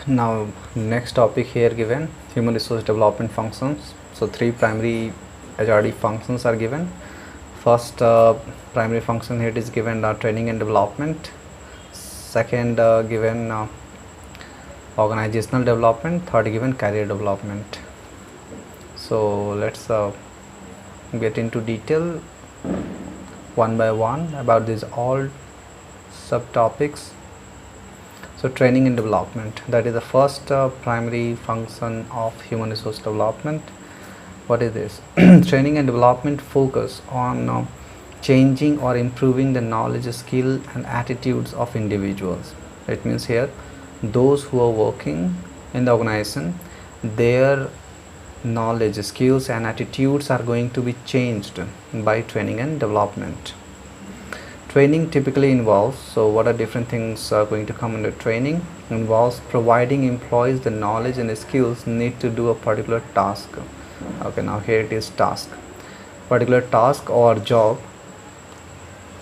Now next topic here given, human resource development functions. So three primary HRD functions are given. First primary function here is given training and development. Second given organizational development. Third given career development. So let's get into detail one by one about these all subtopics. So training and development, that is the first primary function of human resource development. What is this? Training and development focus on changing or improving the knowledge, skill and attitudes of individuals. It means here those who are working in the organization, their knowledge, skills and attitudes are going to be changed by training and development. Training typically involves, so what are different things are going to come under training? Involves providing employees the knowledge and the skills need to do a particular task. Okay, now here it is task, particular task or job,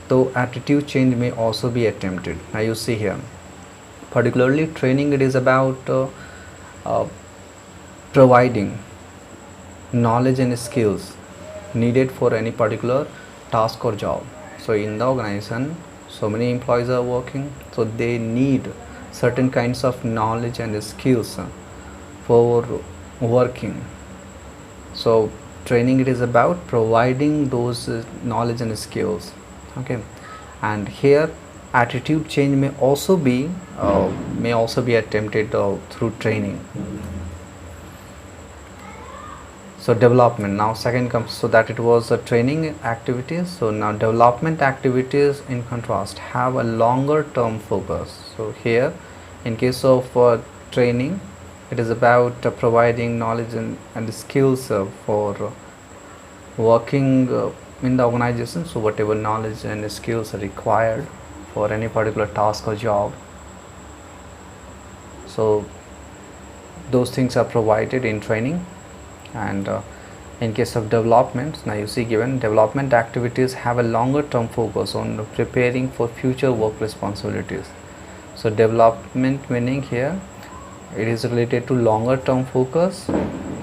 though attitude change may also be attempted. Now you see here, particularly training, it is about providing knowledge and skills needed for any particular task or job. So in the organization, so many employees are working, so they need certain kinds of knowledge and skills for working. So training, it is about providing those knowledge and skills. Okay, and here attitude change may also be attempted through training. So development, now second comes, so that it was training activities. So now development activities in contrast have a longer term focus. So here in case of training, it is about providing knowledge and skills for working in the organization. So whatever knowledge and skills are required for any particular task or job, so those things are provided in training. And in case of development, now you see given development activities have a longer term focus on preparing for future work responsibilities. So development meaning here it is related to longer term focus.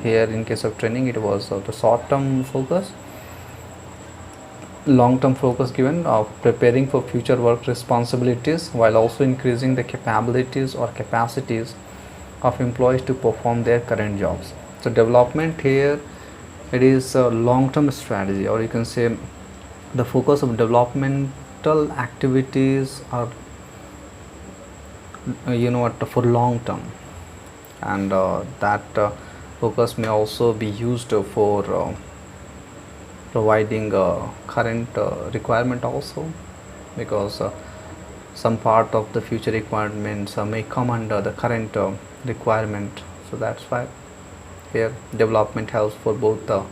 Here in case of training, it was the short term focus. Long term focus given of preparing for future work responsibilities while also increasing the capabilities or capacities of employees to perform their current jobs. So development here, it is a long-term strategy, or you can say the focus of developmental activities are for long term, and that focus may also be used for providing current requirement also, because some part of the future requirements may come under the current requirement. So that's why here development helps for both the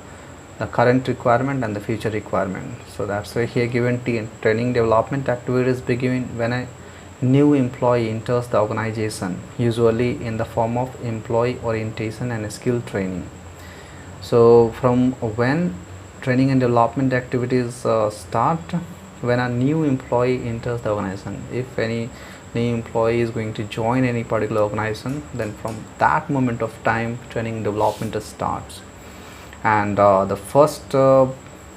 current requirement and the future requirement. So that's why here given training development activities begin when a new employee enters the organization, usually in the form of employee orientation and skill training. So from when training and development activities start, when a new employee enters the organization. If any new employee is going to join any particular organization, then from that moment of time training and development starts. And the first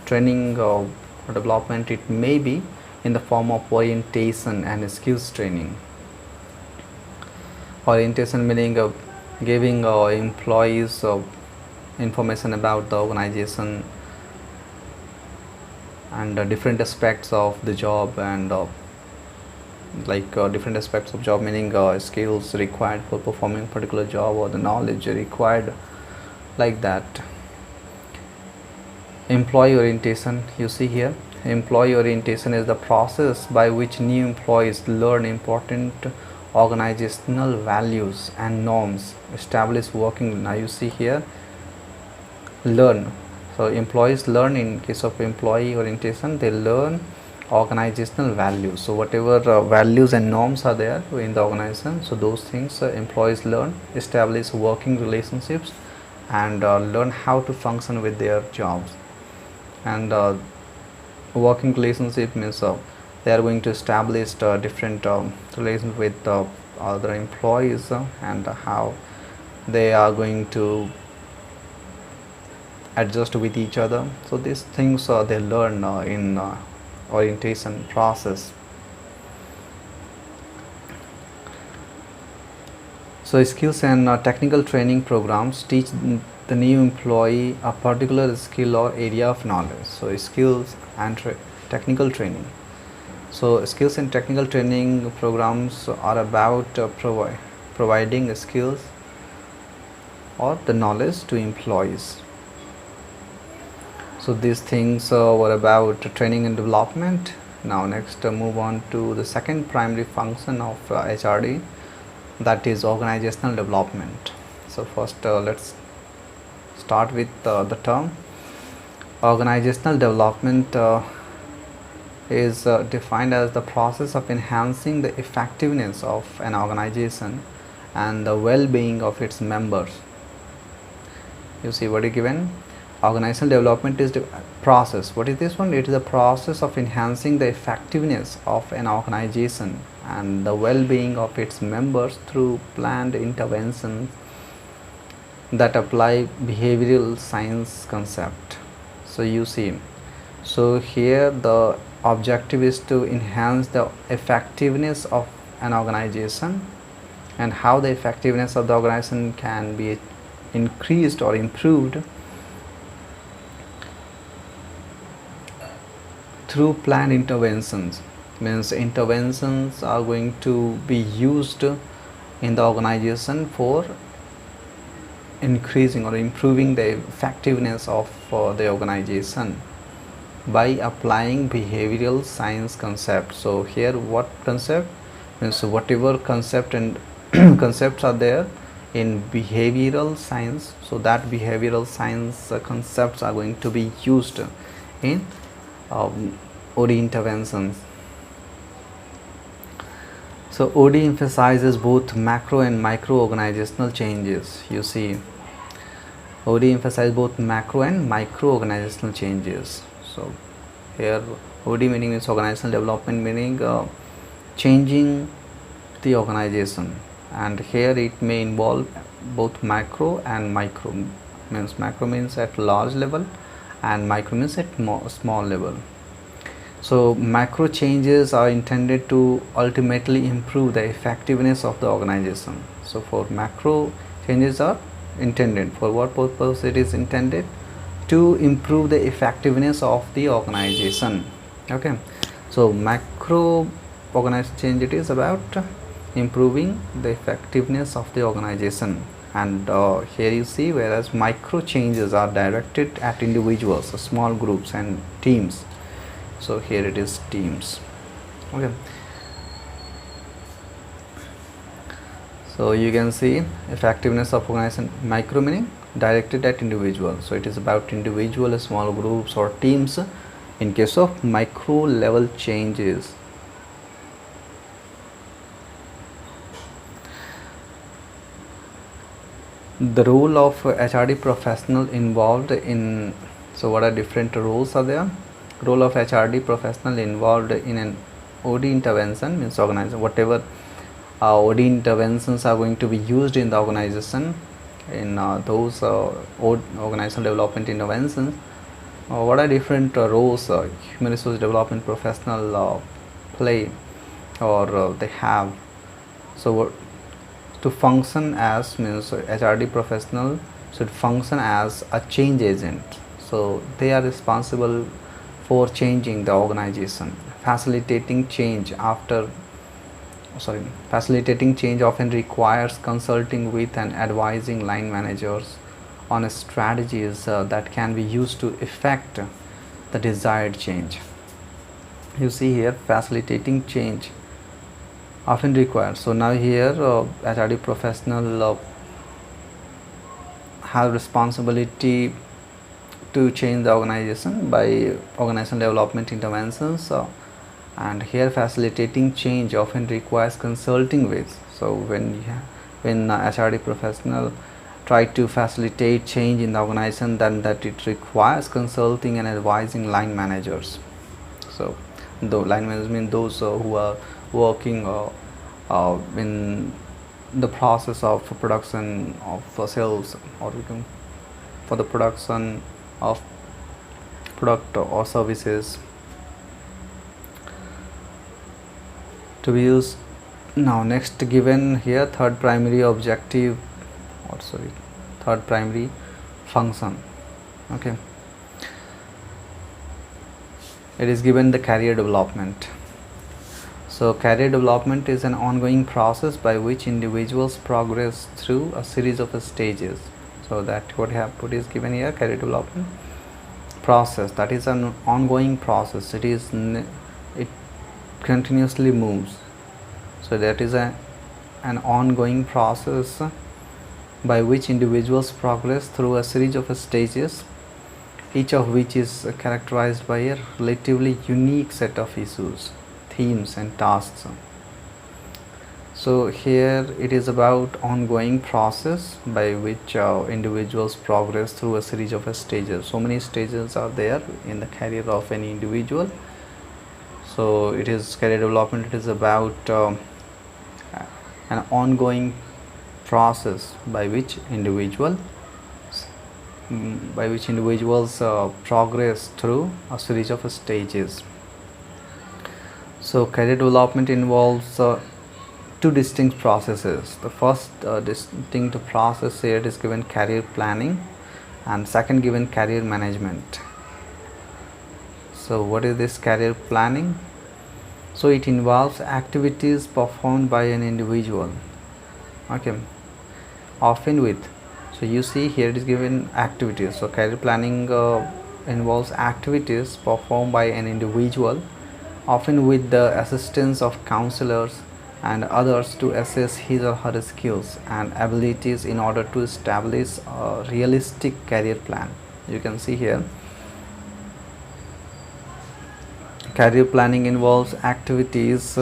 training development, it may be in the form of orientation and skills training. Orientation meaning giving employees information about the organization and different aspects of the job, and different aspects of job meaning skills required for performing particular job, or the knowledge required, like that. Employee orientation, you see here, employee orientation is the process by which new employees learn important organizational values and norms, establish working. Now you see here, learn. So employees learn, in case of employee orientation, they learn organizational values. So whatever values and norms are there in the organization, so those things employees learn, establish working relationships, and learn how to function with their jobs. And working relationship means they are going to establish different relations with other employees and how they are going to adjust with each other. So these things they learn in orientation process. So skills and technical training programs teach the new employee a particular skill or area of knowledge. So skills and technical training. So skills and technical training programs are about providing skills or the knowledge to employees. So these things were about training and development. Now next move on to the second primary function of HRD, that is organizational development. So first let's start with the term. Organizational development is defined as the process of enhancing the effectiveness of an organization and the well-being of its members. You see what is given. Organizational development is the process. What is this one? It is the process of enhancing the effectiveness of an organization and the well-being of its members through planned interventions that apply behavioral science concept. So you see, so here the objective is to enhance the effectiveness of an organization, and how the effectiveness of the organization can be increased or improved through planned interventions. Means interventions are going to be used in the organization for increasing or improving the effectiveness of the organization by applying behavioral science concept. So here what concept means, whatever concept and concepts are there in behavioral science, so that behavioral science concepts are going to be used in OD interventions. So OD emphasizes both macro and micro organizational changes. You see, OD emphasizes both macro and micro organizational changes. So here OD meaning is organizational development, meaning changing the organization, and here it may involve both macro and micro. Means macro means at large level and micro means at small level. So macro changes are intended to ultimately improve the effectiveness of the organization. So for macro changes are intended, for what purpose it is intended? To improve the effectiveness of the organization. Okay, so macro organization change, it is about improving the effectiveness of the organization, and here you see, whereas micro changes are directed at individuals, so small groups and teams. So here it is teams. Okay, so you can see effectiveness of organization, micro meaning directed at individuals, so it is about individual, small groups or teams. In case of micro level changes, the role of HRD professional involved in, so what are different roles are there? Role of HRD professional involved in an OD intervention means organization, whatever OD interventions are going to be used in the organization, in those organizational development interventions, what are different roles human resource development professional play or they have. So to function as, means HRD professional should function as a change agent. So they are responsible for changing the organization. Facilitating change often requires consulting with and advising line managers on strategies that can be used to effect the desired change. You see here, facilitating change often required. So now here HRD professional have responsibility to change the organization by organizational development interventions, and here facilitating change often requires consulting with. So when HRD professional try to facilitate change in the organization, then that it requires consulting and advising line managers. So line managers mean those who are working in the process of production of sales, or we can for the production of product or services to be used. Now next, given here third primary objective, or sorry, third primary function. Okay, it is given the career development. So career development is an ongoing process by which individuals progress through a series of stages. So that what is given here, career development process, that is an ongoing process. It continuously moves. So that is an ongoing process by which individuals progress through a series of stages, each of which is characterized by a relatively unique set of issues, themes and tasks. So here it is about ongoing process by which individuals progress through a series of stages. So many stages are there in the career of any individual. So it is career development, it is about an ongoing process by which individuals progress through a series of stages. So career development involves two distinct processes. The first distinct process here is given career planning, and second given career management. So what is this career planning? So it involves activities performed by an individual, okay, often with, so you see here it is given activities. So career planning involves activities performed by an individual, often with the assistance of counselors and others, to assess his or her skills and abilities in order to establish a realistic career plan. You can see here, career planning involves activities.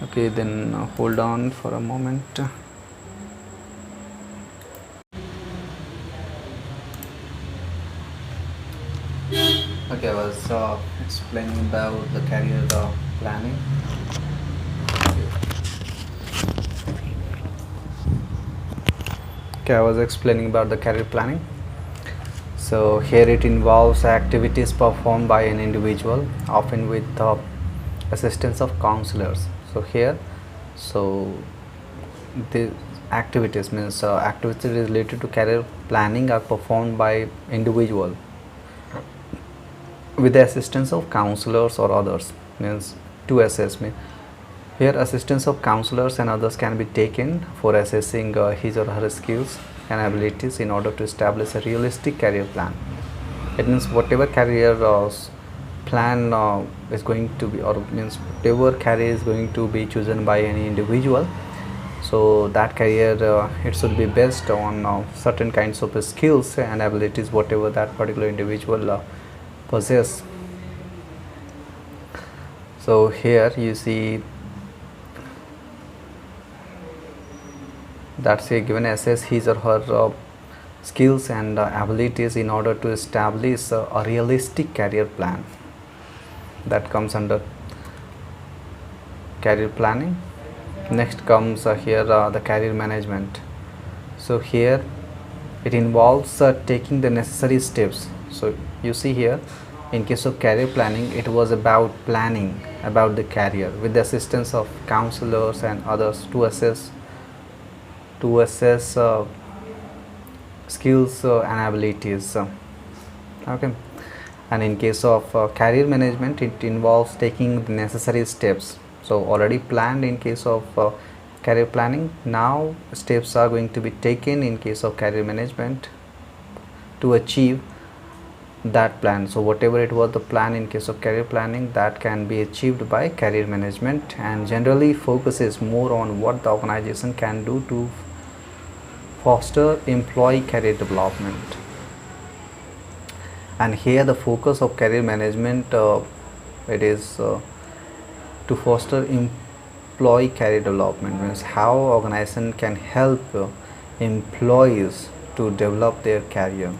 Okay, then hold on for a moment. Okay, I was explaining about the career planning. Okay, I was explaining about the career planning. So here it involves activities performed by an individual, often with the assistance of counselors. So here, so the activities means activities related to career planning are performed by individual with the assistance of counselors or others, means to assess me. Here assistance of counselors and others can be taken for assessing his or her skills and abilities in order to establish a realistic career plan. It means whatever career plan is going to be, or means whatever career is going to be chosen by any individual, so that career it should be based on certain kinds of skills and abilities whatever that particular individual possess. So here you see that's a given assess his or her skills and abilities in order to establish a realistic career plan. That comes under career planning. Next comes here the career management. So here it involves taking the necessary steps. So you see here, in case of career planning, it was about planning about the career with the assistance of counselors and others to assess skills and abilities. Okay, and in case of career management, it involves taking the necessary steps. So already planned in case of career planning, now steps are going to be taken in case of career management to achieve that plan. So whatever it was the plan in case of career planning, that can be achieved by career management, and generally focuses more on what the organization can do to foster employee career development. And here the focus of career management it is to foster employee career development, means how organization can help employees to develop their career.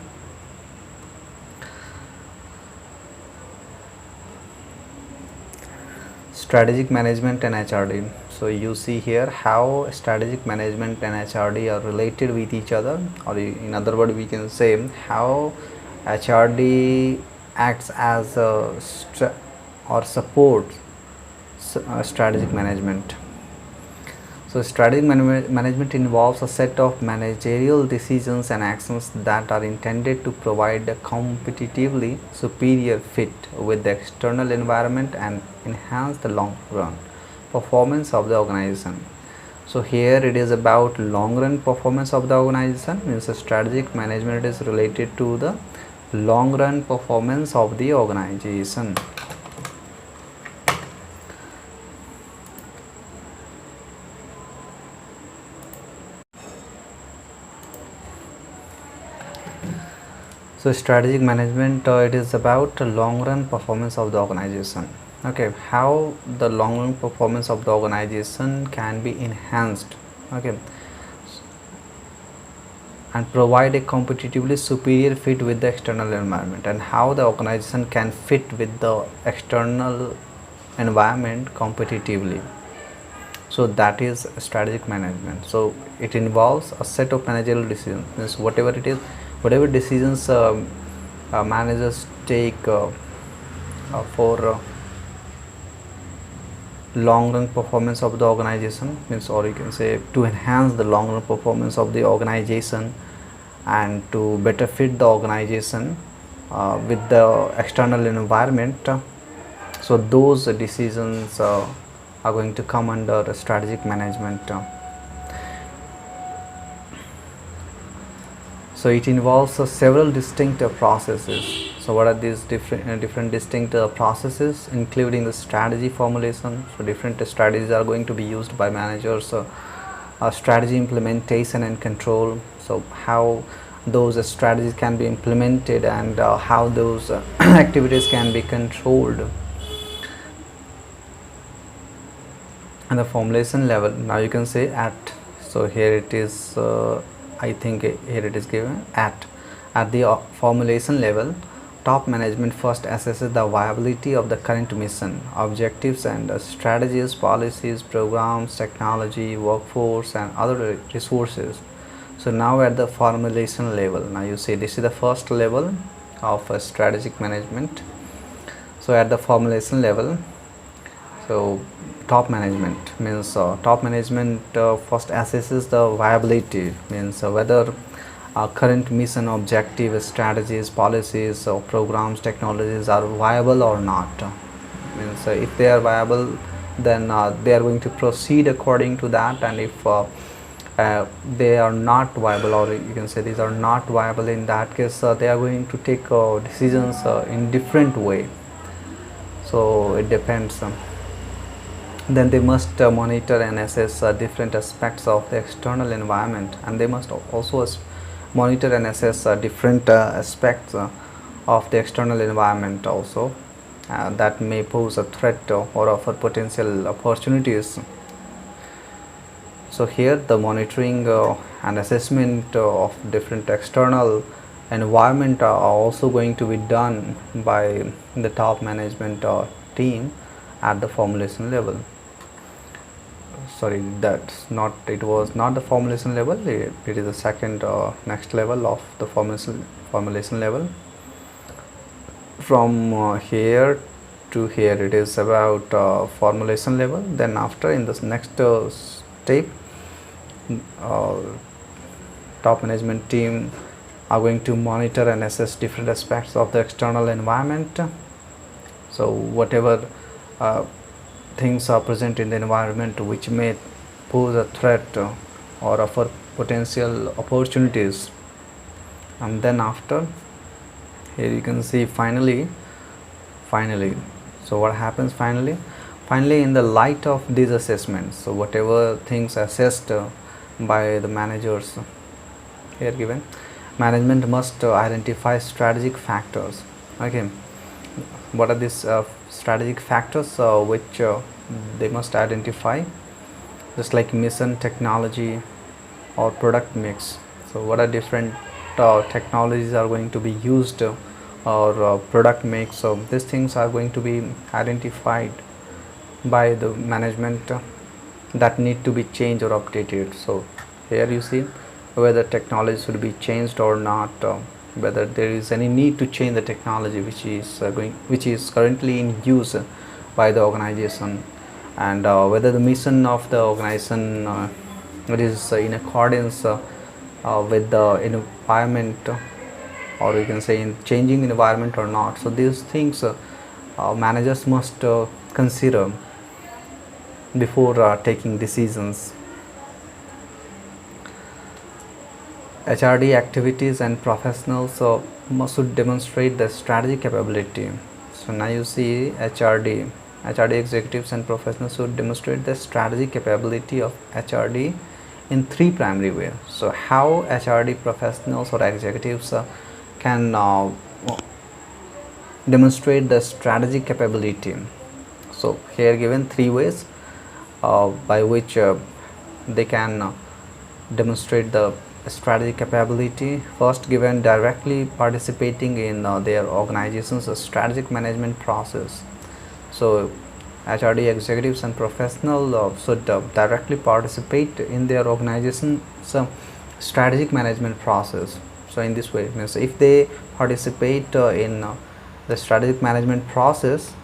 Strategic management and HRD. So you see here how strategic management and HRD are related with each other, or in other words we can say how HRD acts as a or supports strategic management. So strategic management involves a set of managerial decisions and actions that are intended to provide a competitively superior fit with the external environment and enhance the long run performance of the organization. So here it is about long run performance of the organization, means the strategic management is related to the long run performance of the organization. So strategic management, it is about long run performance of the organization. Okay, how the long run performance of the organization can be enhanced, okay, and provide a competitively superior fit with the external environment, and how the organization can fit with the external environment competitively. So that is strategic management. So it involves a set of managerial decisions, means whatever it is, whatever decisions managers take for long run performance of the organization, means, or you can say to enhance the long run performance of the organization and to better fit the organization with the external environment. So those decisions are going to come under strategic management. So it involves several distinct processes. So what are these different distinct processes, including the strategy formulation. So different strategies are going to be used by managers, strategy implementation and control. So how those strategies can be implemented and how those activities can be controlled. And the formulation level, now you can say at, so here it is, I think here it is given at the formulation level, top management first assesses the viability of the current mission, objectives and strategies, policies, programs, technology, workforce and other resources. So now at the formulation level, now you see this is the first level of strategic management. So at the formulation level, so top management means top management first assesses the viability, means whether current mission, objective, strategies, policies or programs, technologies are viable or not. Means if they are viable, then they are going to proceed according to that, and if they are not viable, or you can say these are not viable, in that case they are going to take decisions in different way. So it depends. Then they must monitor and assess different aspects of the external environment, and they must also monitor and assess different aspects of the external environment also that may pose a threat or offer potential opportunities. So here the monitoring and assessment of different external environment are also going to be done by the top management team at the formulation level. Sorry, that's not, it was not the formulation level, it is the second next level of the formulation level. From here to here it is about formulation level. Then after, in this next step, top management team are going to monitor and assess different aspects of the external environment. So whatever things are present in the environment which may pose a threat or offer potential opportunities. And then after, here you can see finally, so what happens finally, in the light of these assessments, so whatever things assessed by the managers here given, management must identify strategic factors. Okay, what are these strategic factors which they must identify? Just like mission, technology or product mix. So what are different technologies are going to be used or product mix, so these things are going to be identified by the management that need to be changed or updated. So here you see whether technology should be changed or not, whether there is any need to change the technology which is currently in use by the organization, and whether the mission of the organization it is in accordance with the environment, or you can say in changing environment or not. So these things managers must consider before taking decisions. HRD activities and professionals should demonstrate the strategic capability. So now you see HRD executives and professionals should demonstrate the strategic capability of HRD in three primary ways. So how HRD professionals or executives can demonstrate the strategic capability. So here given three ways by which they can demonstrate the strategic capability. First, given directly participating in their organization's strategic management process. So HRD executives and professionals should directly participate in their organization's strategic management process. So in this way, means if they participate in the strategic management process,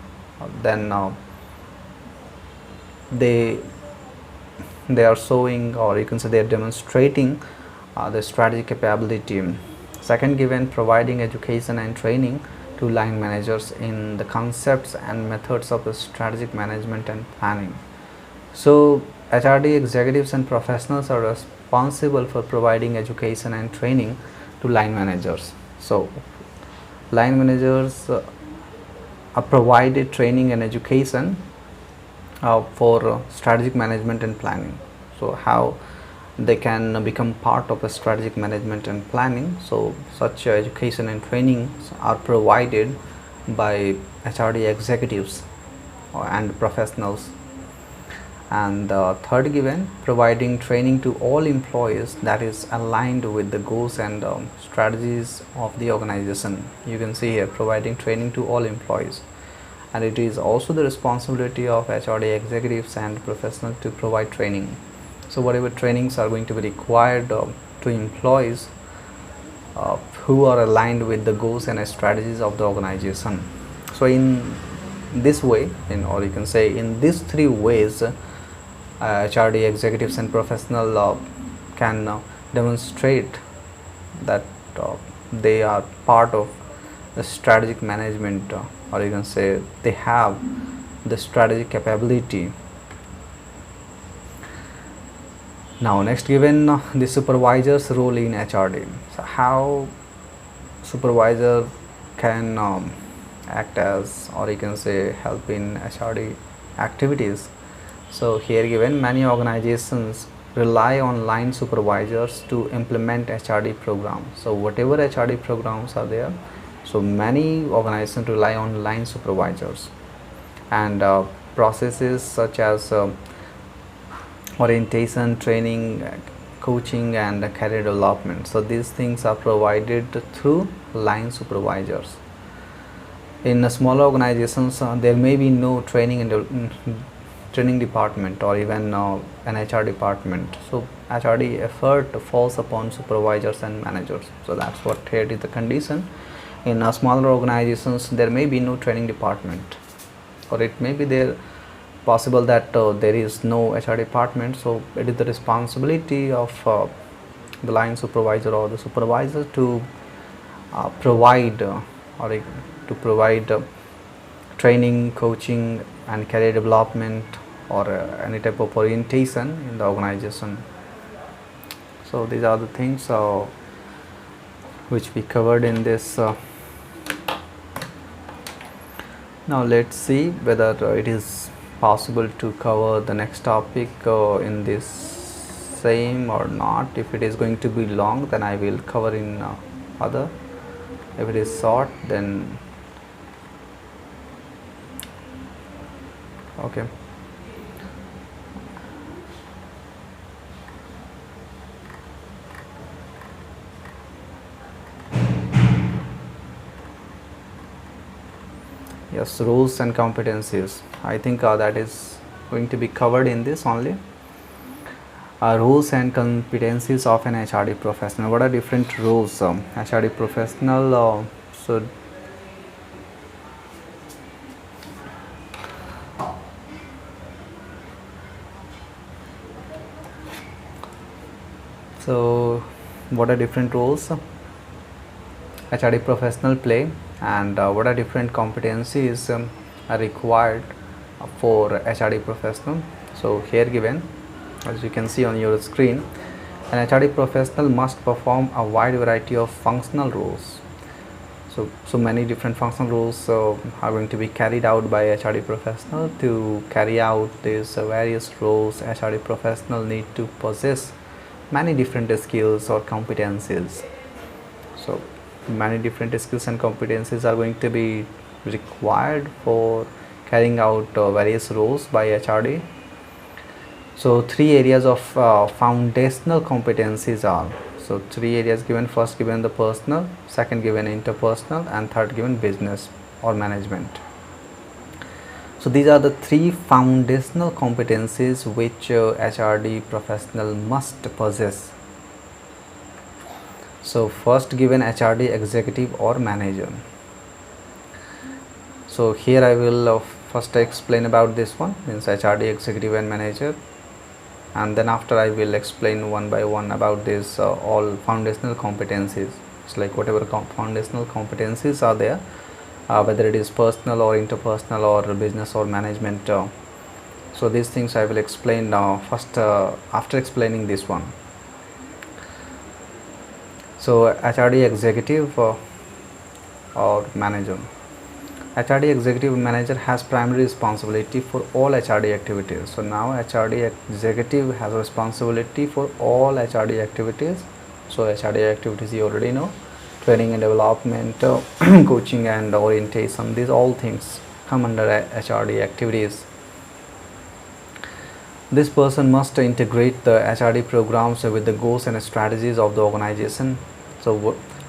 then they are showing, or you can say they are demonstrating the strategic capability. Second, given providing education and training to line managers in the concepts and methods of the strategic management and planning. So HRD executives and professionals are responsible for providing education and training to line managers. So line managers are provided training and education for strategic management and planning. So how they can become part of a strategic management and planning. So such education and trainings are provided by HRD executives and professionals. And third, given providing training to all employees that is aligned with the goals and strategies of the organization. You can see here providing training to all employees, and it is also the responsibility of HRD executives and professionals to provide training. So whatever trainings are going to be required to employees who are aligned with the goals and strategies of the organization. So in this way, or you can say in these three ways, HRD executives and professional can demonstrate that they are part of the strategic management, or you can say they have the strategic capability. Now next, given the supervisor's role in HRD. So how supervisor can act as, or you can say help in HRD activities. So here given many organizations rely on line supervisors to implement HRD programs. So whatever HRD programs are there, so many organizations rely on line supervisors, and processes such as orientation, training, coaching and career development. So these things are provided through line supervisors. In smaller organizations, there may be no training and training department or even an HR department. So HRD effort falls upon supervisors and managers. So that's what here is the condition. In smaller organizations, there may be no training department, or it may be there possible that there is no HR department. So it is the responsibility of the line supervisor or the supervisor to provide training, coaching and career development, or any type of orientation in the organization. So these are the things which we covered in this. Now let's see whether it is possible to cover the next topic in this same or not. If it is going to be long, then I will cover in other. If it is short, then okay. Yes, roles and competencies. I think that is going to be covered in this only. Roles and competencies of an HRD professional. What are different roles? HRD professional. So what are different roles HRD professional play, and what are different competencies are required for HRD professional? So here given, as you can see on your screen, an HRD professional must perform a wide variety of functional roles. So many different functional roles are going to be carried out by HRD professional. To carry out these various roles, HRD professional need to possess many different skills or competencies. So many different skills and competencies are going to be required for carrying out various roles by HRD. So three areas of foundational competencies are, so three areas given: first given the personal, second given interpersonal, and third given business or management. So these are the three foundational competencies which HRD professional must possess. So first given HRD executive or manager. So here I will first explain about this one, means HRD executive and manager, and then after I will explain one by one about this all foundational competencies. It's like whatever foundational competencies are there, whether it is personal or interpersonal or business or management. So these things I will explain first after explaining this one. So HRD executive or manager. HRD executive manager has primary responsibility for all HRD activities. So now HRD executive has responsibility for all HRD activities. So HRD activities you already know: training and development, coaching and orientation. These all things come under HRD activities. This person must integrate the HRD programs with the goals and strategies of the organization. So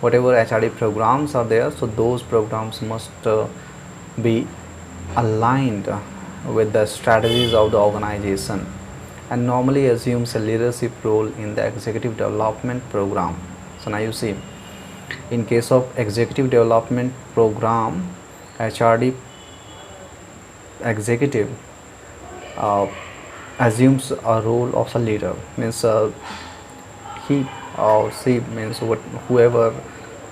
whatever HRD programs are there, so those programs must be aligned with the strategies of the organization, and normally assumes a leadership role in the executive development program. So now you see, in case of executive development program, HRD executive assumes a role of a leader, means he or she, means whoever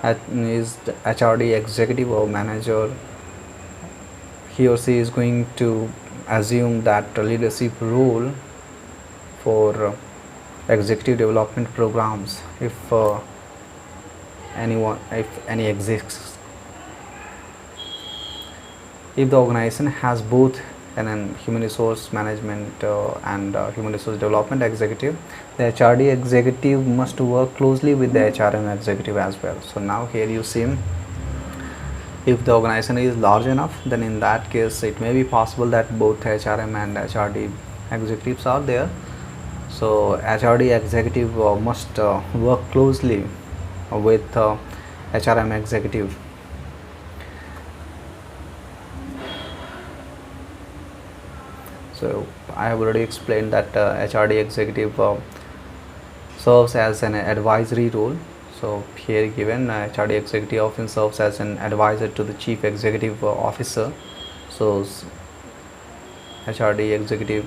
is the HRD executive or manager, he or she is going to assume that leadership role for executive development programs if any exists. If the organization has both an human resource management and human resource development executive, the HRD executive must work closely with the HRM executive as well. So now here you see, if the organization is large enough, then in that case it may be possible that both HRM and HRD executives are there. So HRD executive must work closely with HRM executive. So I have already explained that HRD executive serves as an advisory role. So here given, HRD executive often serves as an advisor to the chief executive officer. So HRD executive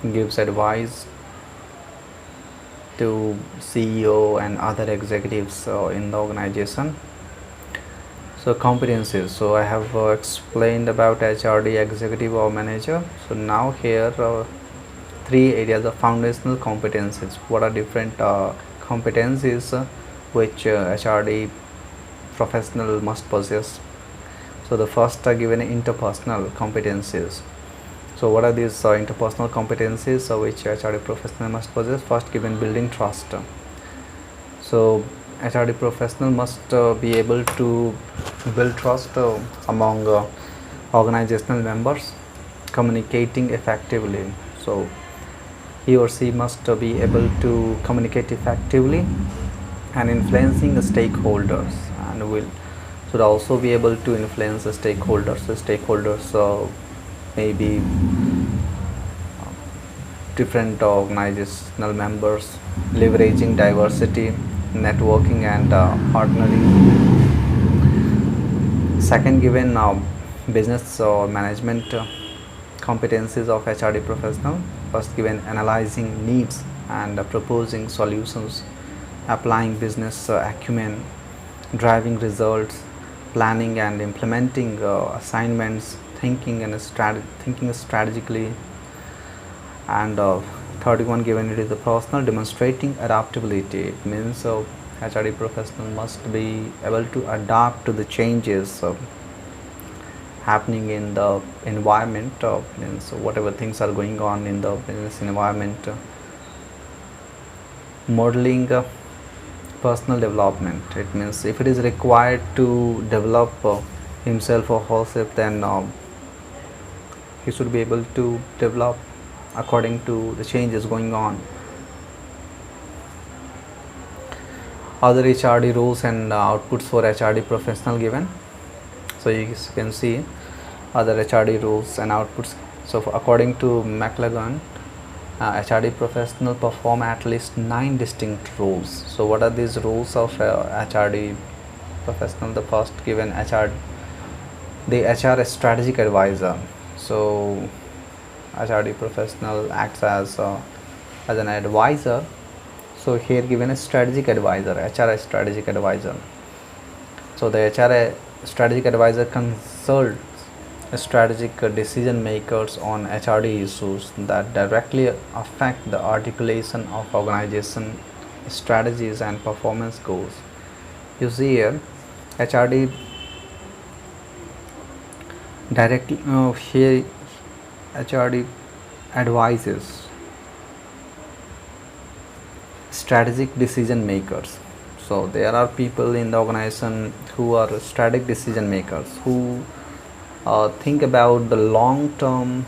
gives advice to CEO and other executives in the organization. So competencies. So I have explained about HRD executive or manager. So now here three areas of foundational competencies. What are different competencies which HRD professional must possess? So the first are given interpersonal competencies. So what are these interpersonal competencies which HRD professional must possess? First given, building trust. So HRD professional must be able to build trust among organizational members, communicating effectively. So he or she must be able to communicate effectively and influencing the stakeholders, and will should also be able to influence the stakeholders. The stakeholders may be different organizational members, leveraging diversity, networking, and partnering. Second, given business or management competencies of HRD professional. First, given analyzing needs and proposing solutions, applying business acumen, driving results, planning and implementing assignments, thinking strategically, and third one, given it is the personal, demonstrating adaptability. It means HRD professional must be able to adapt to the changes happening in the environment, means whatever things are going on in the business environment. Modeling personal development. It means if it is required to develop himself or herself, then he should be able to develop according to the changes going on. Other HRD roles and outputs for HRD professional given. So you can see other HRD roles and outputs. So according to McLagan, HRD professional perform at least 9 distinct roles. So what are these roles of HRD professional? The first, given the HR strategic advisor. So HRD professional acts as an advisor. So here given a strategic advisor, HR strategic advisor. So the HR strategic advisor consults strategic decision makers on HRD issues that directly affect the articulation of organization strategies and performance goals. You see here, HRD directly here HRD advises strategic decision makers. So there are people in the organization who are strategic decision makers, who think about the long-term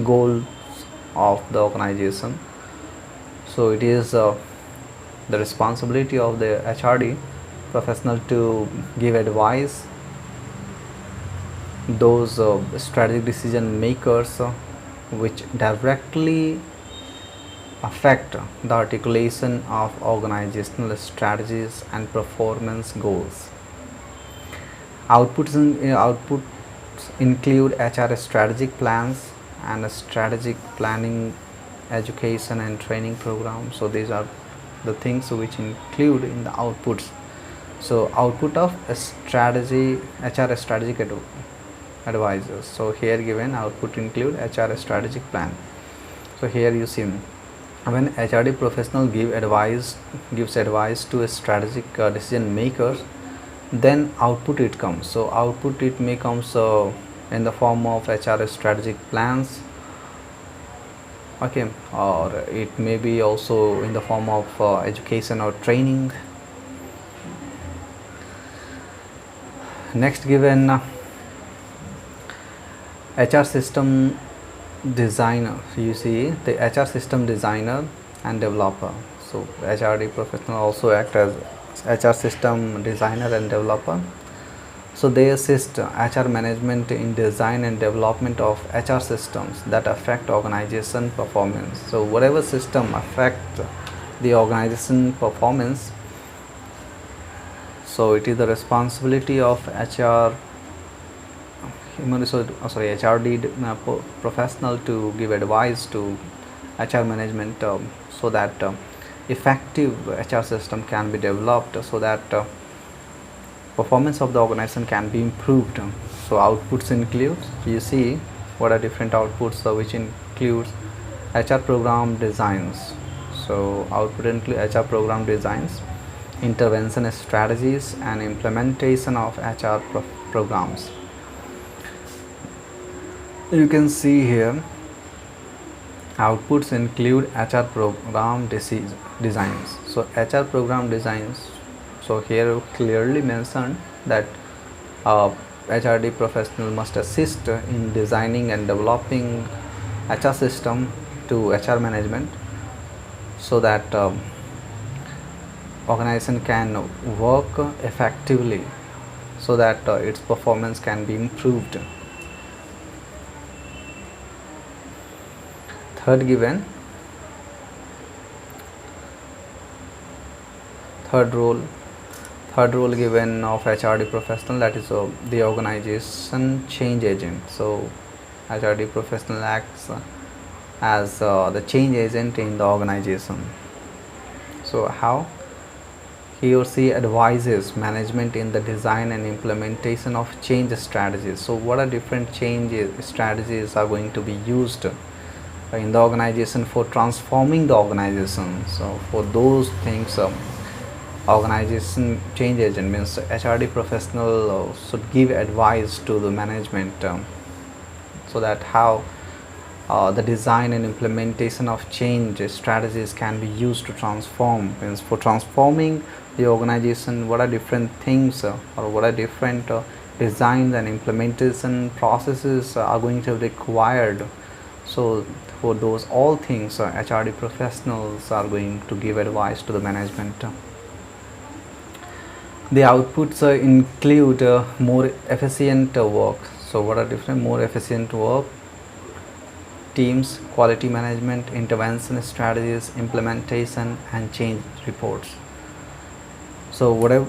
goals of the organization. So it is the responsibility of the HRD professional to give advice those strategic decision makers which directly affect the articulation of organizational strategies and performance goals. Outputs include HR strategic plans and strategic planning, education and training programs. So these are the things which include in the outputs. So output of a strategy, HR strategic advisors. So here given output include HR strategic plan. So here you see, when HRD professional gives advice to a strategic decision makers, then output it comes. So output it may comes in the form of HR strategic plans, okay, or it may be also in the form of education or training. Next, given HR system designer. You see the HR system designer and developer. So HRD professional also act as HR system designer and developer. So they assist HR management in design and development of HR systems that affect organization performance. So whatever system affect the organization performance, so it is the responsibility of HRD professional to give advice to HR management so that effective HR system can be developed, so that performance of the organization can be improved. So outputs include, you see what are different outputs which includes HR program designs. So output include HR program designs, intervention strategies and implementation of HR programs. You can see here outputs include HR program designs. So HR program designs, so here clearly mentioned that HRD professional must assist in designing and developing HR system to HR management, so that organization can work effectively. so that its performance can be improved. Third given, third role given of HRD professional, that is the organization change agent. So HRD professional acts as the change agent in the organization. So how he or she advises management in the design and implementation of change strategies. So what are different change strategies are going to be used in the organization for transforming the organization. So for those things, organization change agent means HRD professional should give advice to the management, so that how the design and implementation of change strategies can be used to transform. Means for transforming the organization, what are different things or what are different designs and implementation processes are going to be required. So for those all things, HRD professionals are going to give advice to the management. The outputs include more efficient work. So what are different more efficient work? Teams, quality management, intervention strategies, implementation, and change reports. So when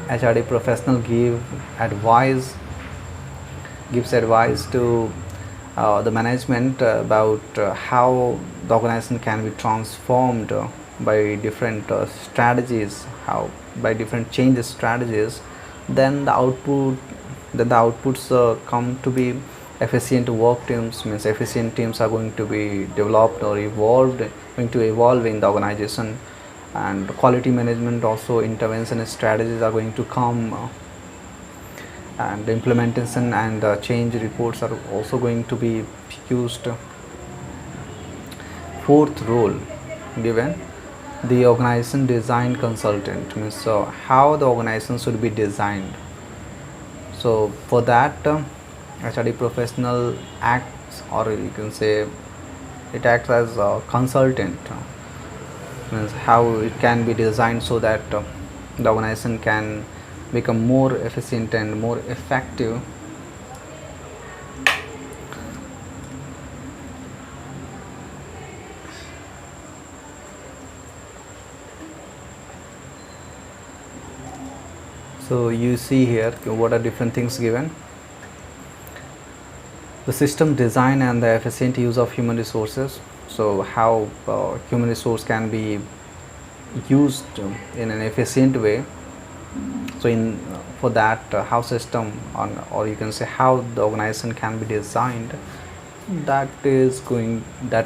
HRD professional gives advice to the management about how the organization can be transformed by different strategies, how by different change strategies, then the outputs come to be efficient work teams. Means efficient teams are going to be developed or evolve in the organization, and quality management also intervention strategies are going to come, and implementation and change reports are also going to be used. Fourth role given, the organization design consultant, means how the organization should be designed. So for that, HRD professional acts, or you can say it acts as a consultant, means how it can be designed so that the organization can become more efficient and more effective. So you see here what are different things given: the system design and the efficient use of human resources. So how human resource can be used in an efficient way. So for that, how system or you can say how the organization can be designed, that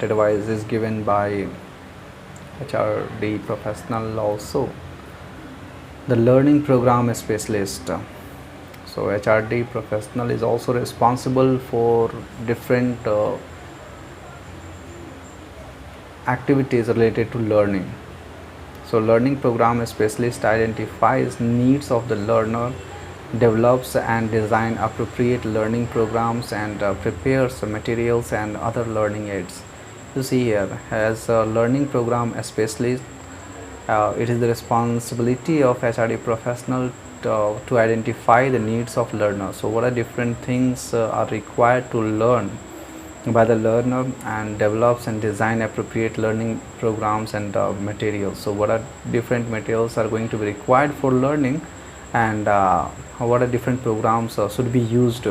advice is given by HRD professional. Also the learning program specialist. So HRD professional is also responsible for different activities related to learning. So learning program specialist identifies needs of the learner, develops and design appropriate learning programs, and prepares materials and other learning aids. You see here, as a learning program specialist, it is the responsibility of HRD professional to identify the needs of learners. So what are different things are required to learn by the learner, and develops and design appropriate learning programs and materials. So what are different materials are going to be required for learning, and what are different programs should be used.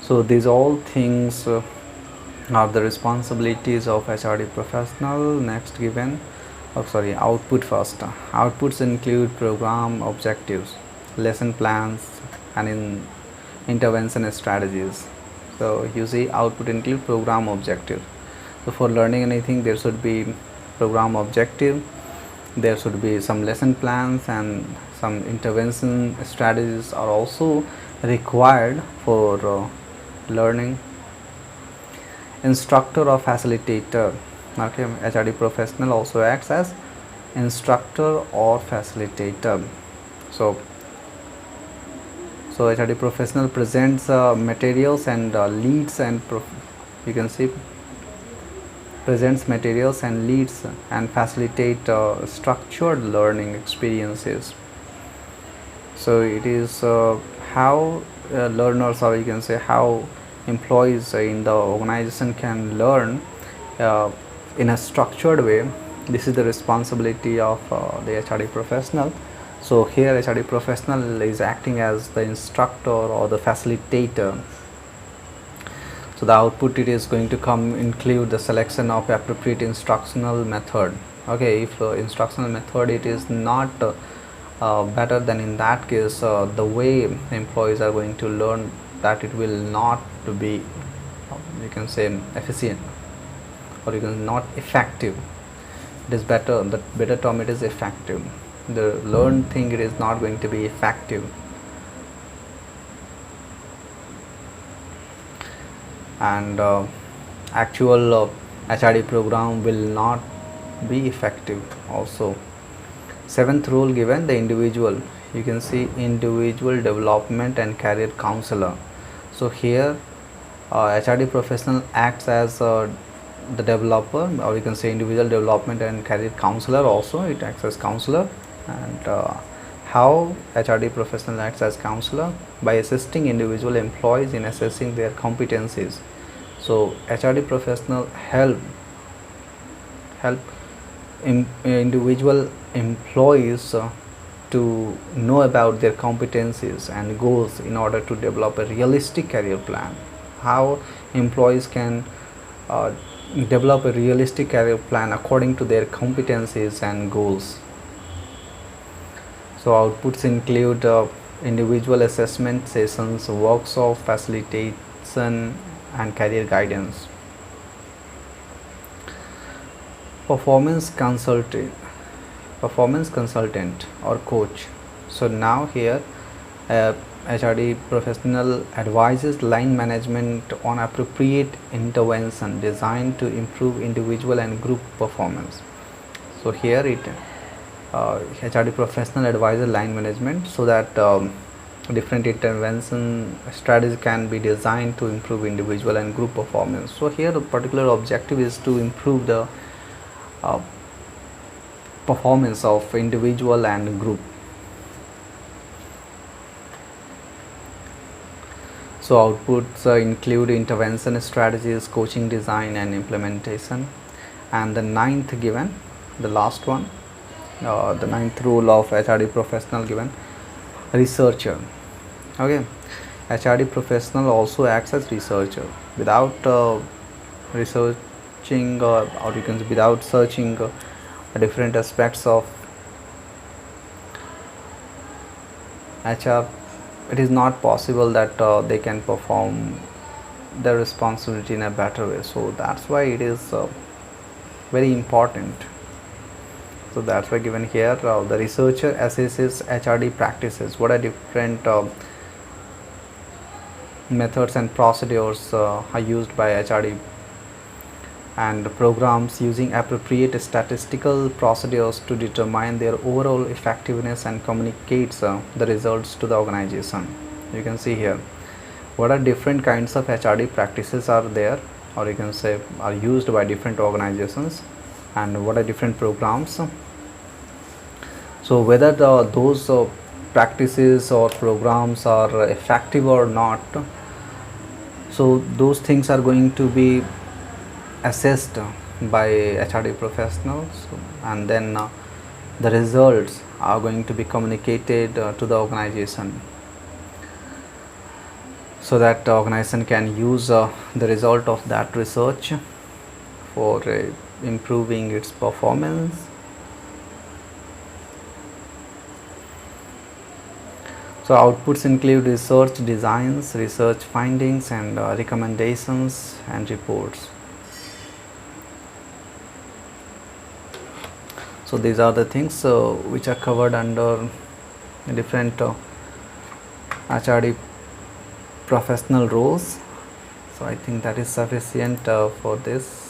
So these all things are the responsibilities of HRD professional. Next given, output first. Outputs include program objectives, lesson plans, and intervention strategies. So you see, output include program objective. So for learning anything, there should be program objective, there should be some lesson plans, and some intervention strategies are also required for learning. Instructor or facilitator. Okay, HRD professional also acts as instructor or facilitator. So HRD professional presents materials and leads, and you can see presents materials and leads and facilitate structured learning experiences. So it is how learners, or you can say how employees in the organization can learn uh, in a structured way. This is the responsibility of the HRD professional. So here HRD professional is acting as the instructor or the facilitator. So the output it is going to come include the selection of appropriate instructional method. Okay, if instructional method it is not better, then in that case the way employees are going to learn, that it will not be you can say efficient, or you can not effective. It is better, the better term it is effective. The learned thing it is not going to be effective. And actual HRD program will not be effective also. Seventh rule given, the individual, you can see individual development and career counselor. So here HRD professional acts as the developer, or you can say individual development and career counselor also, it acts as counselor. And how HRD professional acts as counselor? By assisting individual employees in assessing their competencies. So HRD professional help individual employees to know about their competencies and goals in order to develop a realistic career plan. How employees can develop a realistic career plan according to their competencies and goals. So outputs include individual assessment sessions, workshop facilitation and career guidance. Performance consultant or coach. So now here HRD professional advises line management on appropriate intervention designed to improve individual and group performance. So here it HRD professional advises line management so that different intervention strategies can be designed to improve individual and group performance. So here the particular objective is to improve the performance of individual and group. So outputs include intervention strategies, coaching design and implementation. And the ninth given, the last one, the ninth rule of HRD professional given, researcher. Okay, HRD professional also acts as researcher. Without researching or you can say without searching different aspects of HR, it is not possible that they can perform their responsibility in a better way. So that's why it is very important. So that's why given here the researcher assesses HRD practices. What are different methods and procedures are used by HRD and programs using appropriate statistical procedures to determine their overall effectiveness and communicates the results to the organization. You can see here what are different kinds of HRD practices are there, or you can say are used by different organizations, and what are different programs. So whether those practices or programs are effective or not, so those things are going to be assessed by HRD professionals, and then the results are going to be communicated to the organization so that the organization can use the result of that research for improving its performance. So outputs include research designs, research findings and recommendations and reports. So these are the things which are covered under different HRD professional roles. So I think that is sufficient for this.